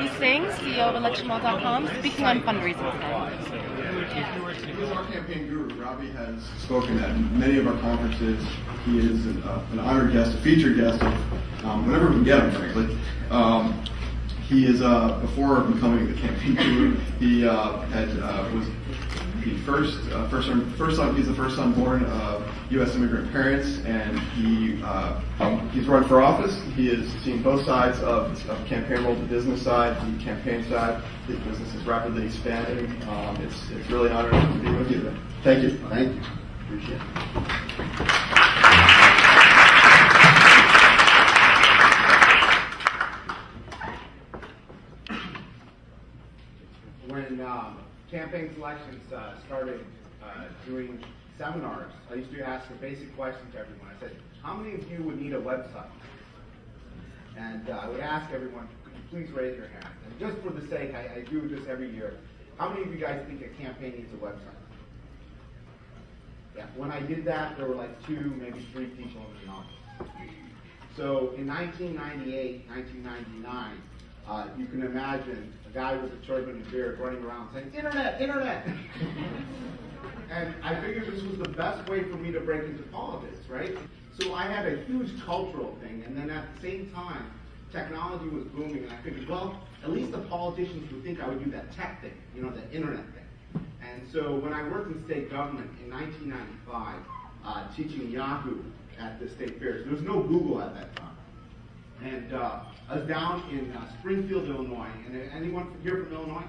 Ravi Singh, CEO of electionlaw.com, speaking on fundraising today. He's our campaign guru. Ravi has spoken at many of our conferences. He is an honored guest, a featured guest, whenever we can get him, frankly. He is, before becoming the campaign guru, he was the he's the first son born of U.S. immigrant parents, and he's run for office. He has seen both sides of campaign role, the business side, the campaign side. His business is rapidly expanding. It's really an honor to be with you today. Thank you. Thank you. Appreciate it. When campaign selections started doing seminars, I used to ask a basic question to everyone. I said, how many of you would need a website? And I would ask everyone, could you please raise your hand? And just for the sake, I do this every year. How many of you guys think a campaign needs a website? Yeah, when I did that, there were like 2, maybe 3 people in the audience. So in 1998, 1999, you can imagine a guy with a turban and beard running around saying, "Internet, internet!" And I figured this was the best way for me to break into politics, right? So I had a huge cultural thing, and then at the same time, technology was booming, and I figured, well, at least the politicians would think I would do that tech thing, you know, the internet thing. And so when I worked in state government in 1995, teaching Yahoo at the state fairs, there was no Google at that time. And I was down in Springfield, Illinois. And anyone here from Illinois?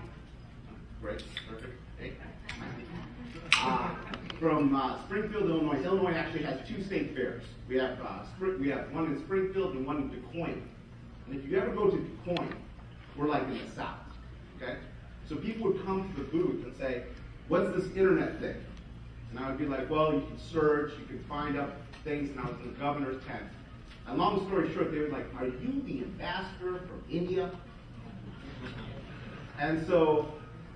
Great, perfect. Hey. From Springfield, Illinois. Illinois actually has 2 state fairs. We have one in Springfield and one in Des Moines. And if you ever go to Des Moines, we're like in the South. Okay? So people would come to the booth and say, "What's this internet thing?" And I would be like, "Well, you can search, you can find out things." And I was in the governor's tent. And long story short, they were like, "Are you the ambassador from India?" And so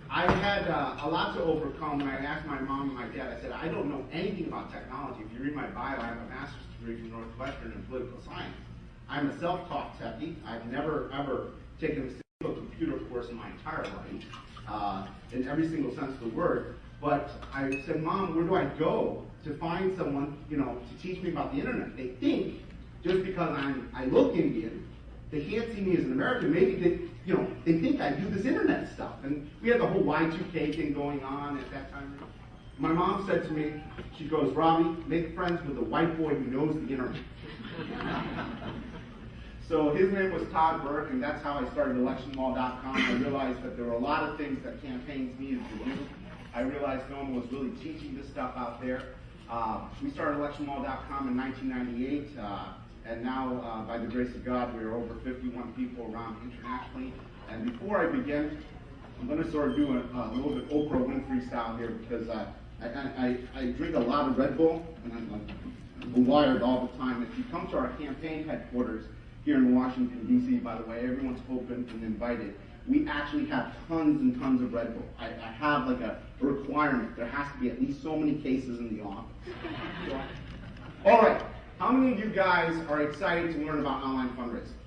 I had a lot to overcome when I asked my mom and my dad. I said, "I don't know anything about technology. If you read my bio, I have a master's degree from Northwestern in political science. I'm a self-taught techie. I've never, ever taken a single computer course in my entire life, in every single sense of the word. But I said, Mom, where do I go to find someone, you know, to teach me about the internet? They think just because I look Indian, they can't see me as an American. Maybe they think I do this internet stuff." And we had the whole Y2K thing going on at that time. My mom said to me, she goes, "Ravi, make friends with a white boy who knows the internet." So his name was Todd Burke, and that's how I started electionlaw.com. I realized that there were a lot of things that campaigns needed to do. I realized no one was really teaching this stuff out there. We started electionlaw.com in 1998, and now, by the grace of God, we are over 51 people around internationally. And before I begin, I'm going to sort of do a little bit Oprah Winfrey style here, because I drink a lot of Red Bull, and I'm wired all the time. If you come to our campaign headquarters here in Washington, D.C., by the way, everyone's open and invited. We actually have tons and tons of Red Bull. I have like a requirement. There has to be at least so many cases in the office. All right. How many of you guys are excited to learn about online fundraising?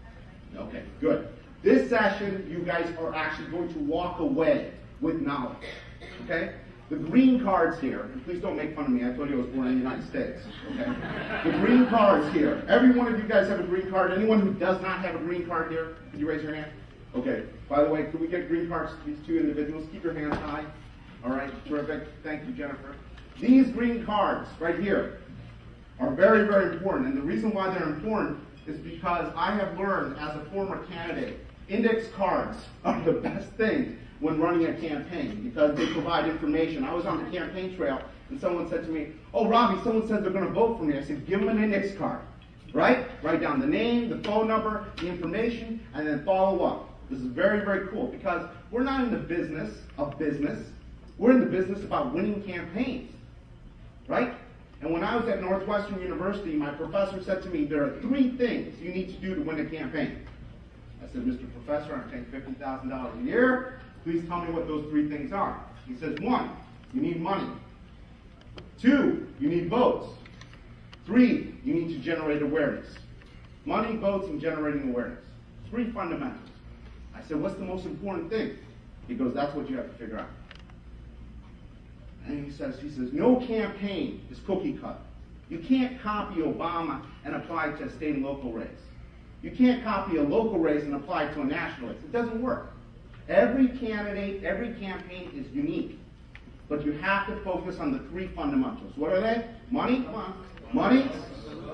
Okay, good. This session, you guys are actually going to walk away with knowledge. Okay? The green cards here, and please don't make fun of me. I told you I was born in the United States. Okay? The green cards here. Every one of you guys have a green card. Anyone who does not have a green card here, can you raise your hand? Okay. By the way, can we get green cards to these 2 individuals? Keep your hands high. All right. Terrific. Thank you, Jennifer. These green cards right here are very, very important. And the reason why they're important is because I have learned as a former candidate, index cards are the best thing when running a campaign because they provide information. I was on the campaign trail and someone said to me, "Oh, Ravi, someone said they're going to vote for me." I said, "Give them an index card, right? Write down the name, the phone number, the information, and then follow up." This is very, very cool because we're not in the business of business. We're in the business about winning campaigns, right? And when I was at Northwestern University, my professor said to me, "There are 3 things you need to do to win a campaign." I said, "Mr. Professor, I'm paying $50,000 a year. Please tell me what those 3 things are." He says, 1, you need money. 2, you need votes. 3, you need to generate awareness. Money, votes, and generating awareness. 3 fundamentals. I said, what's the most important thing? He goes, that's what you have to figure out. And he says, no campaign is cookie cut. You can't copy Obama and apply it to a state and local race. You can't copy a local race and apply it to a national race. It doesn't work. Every candidate, every campaign is unique. But you have to focus on the three fundamentals. What are they? Money, come on. Money,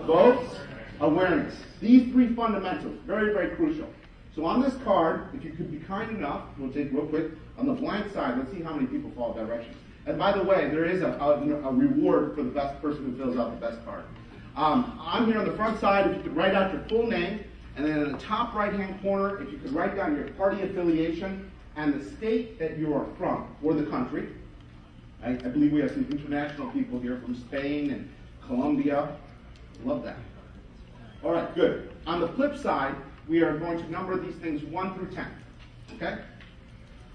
votes, awareness. These three fundamentals, very, very crucial. So on this card, if you could be kind enough, we'll take real quick, on the blank side, let's see how many people follow directions. And by the way, there is a reward for the best person who fills out the best card. I'm here on the front side, if you could write out your full name, and then in the top right-hand corner, if you could write down your party affiliation and the state that you are from, or the country. I believe we have some international people here from Spain and Colombia. Love that. All right, good. On the flip side, we are going to number these things 1 through 10, okay?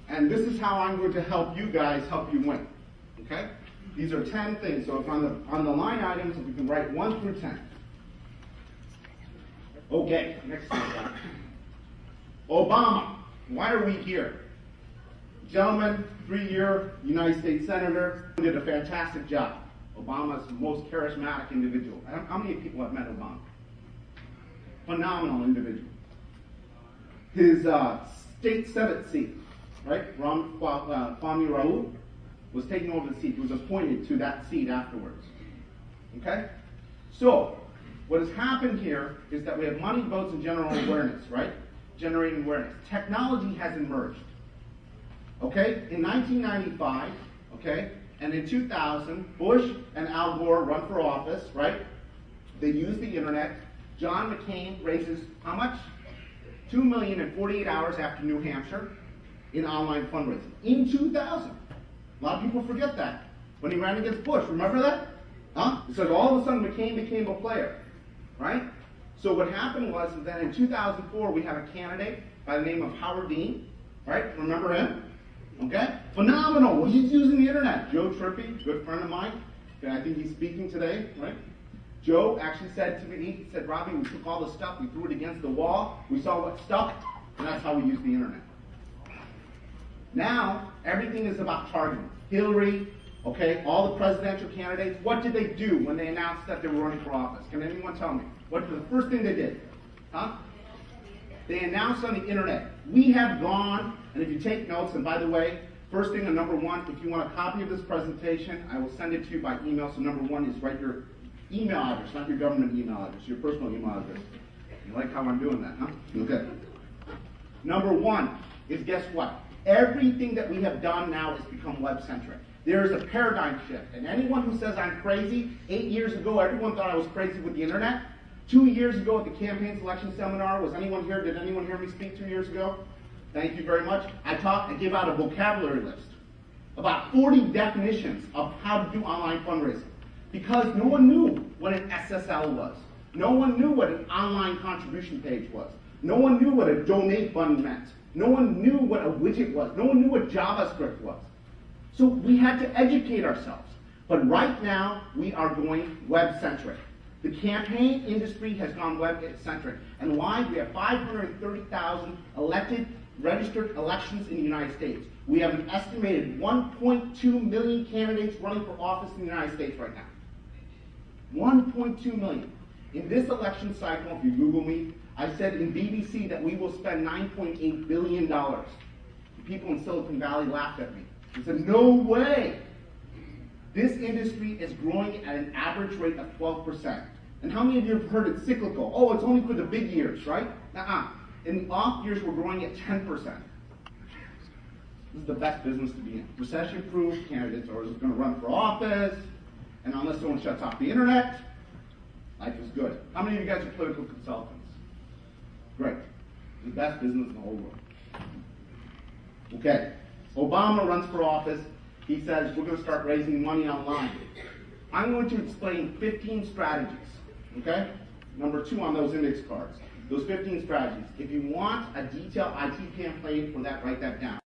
And this is how I'm going to help you guys help you win, okay? These are 10 things, so if on the line items, if you can write 1 through 10. Okay, next slide. Obama, why are we here? Gentleman, 3-year United States Senator, did a fantastic job. Obama's the most charismatic individual. How many people have met Obama? Phenomenal individual. His state Senate seat, right? Kwame Raoul was taking over the seat. He was appointed to that seat afterwards. Okay? So, what has happened here is that we have money, votes, and general awareness, right? Generating awareness. Technology has emerged. Okay? In 1995, okay, and in 2000, Bush and Al Gore run for office, right? They use the internet. John McCain raises how much? $2 million in 48 hours after New Hampshire in online fundraising. In 2000. A lot of people forget that. When he ran against Bush, remember that? Huh? It said all of a sudden McCain became a player, right? So what happened was that in 2004 we had a candidate by the name of Howard Dean, right? Remember him? Okay? Phenomenal. He's using the internet. Joe Trippi, good friend of mine. Okay, I think he's speaking today, right? Joe actually said to me, he said, Robbie, we took all the stuff, we threw it against the wall, we saw what stuck, and that's how we use the internet. Now, everything is about targeting. Hillary, okay, all the presidential candidates, what did they do when they announced that they were running for office? Can anyone tell me? What was the first thing they did? Huh? They announced on the internet. We have gone, and if you take notes, and by the way, first thing on number 1, if you want a copy of this presentation, I will send it to you by email. So number 1 is write your email address, not your government email address, your personal email address. You like how I'm doing that, huh? Okay. Number 1 is, guess what? Everything that we have done now has become web-centric. There is a paradigm shift. And anyone who says I'm crazy, 8 years ago, everyone thought I was crazy with the internet. 2 years ago at the campaign selection seminar, was anyone here? Did anyone hear me speak 2 years ago? Thank you very much. I gave out a vocabulary list. About 40 definitions of how to do online fundraising. Because no one knew what an SSL was. No one knew what an online contribution page was. No one knew what a donate button meant. No one knew what a widget was. No one knew what JavaScript was. So we had to educate ourselves. But right now, we are going web-centric. The campaign industry has gone web-centric. And why? We have 530,000 elected, registered elections in the United States. We have an estimated 1.2 million candidates running for office in the United States right now. 1.2 million. In this election cycle, if you Google me, I said in BBC that we will spend $9.8 billion. The people in Silicon Valley laughed at me. They said, no way. This industry is growing at an average rate of 12%. And how many of you have heard it's cyclical? Oh, it's only for the big years, right? In the off years, we're growing at 10%. This is the best business to be in. Recession-proof candidates are going to run for office, and unless someone shuts off the internet, life is good. How many of you guys are political consultants? Great. The best business in the whole world. Okay. Obama runs for office. He says, we're going to start raising money online. I'm going to explain 15 strategies. Okay? Number 2 on those index cards. Those 15 strategies. If you want a detailed IT campaign for that, write that down.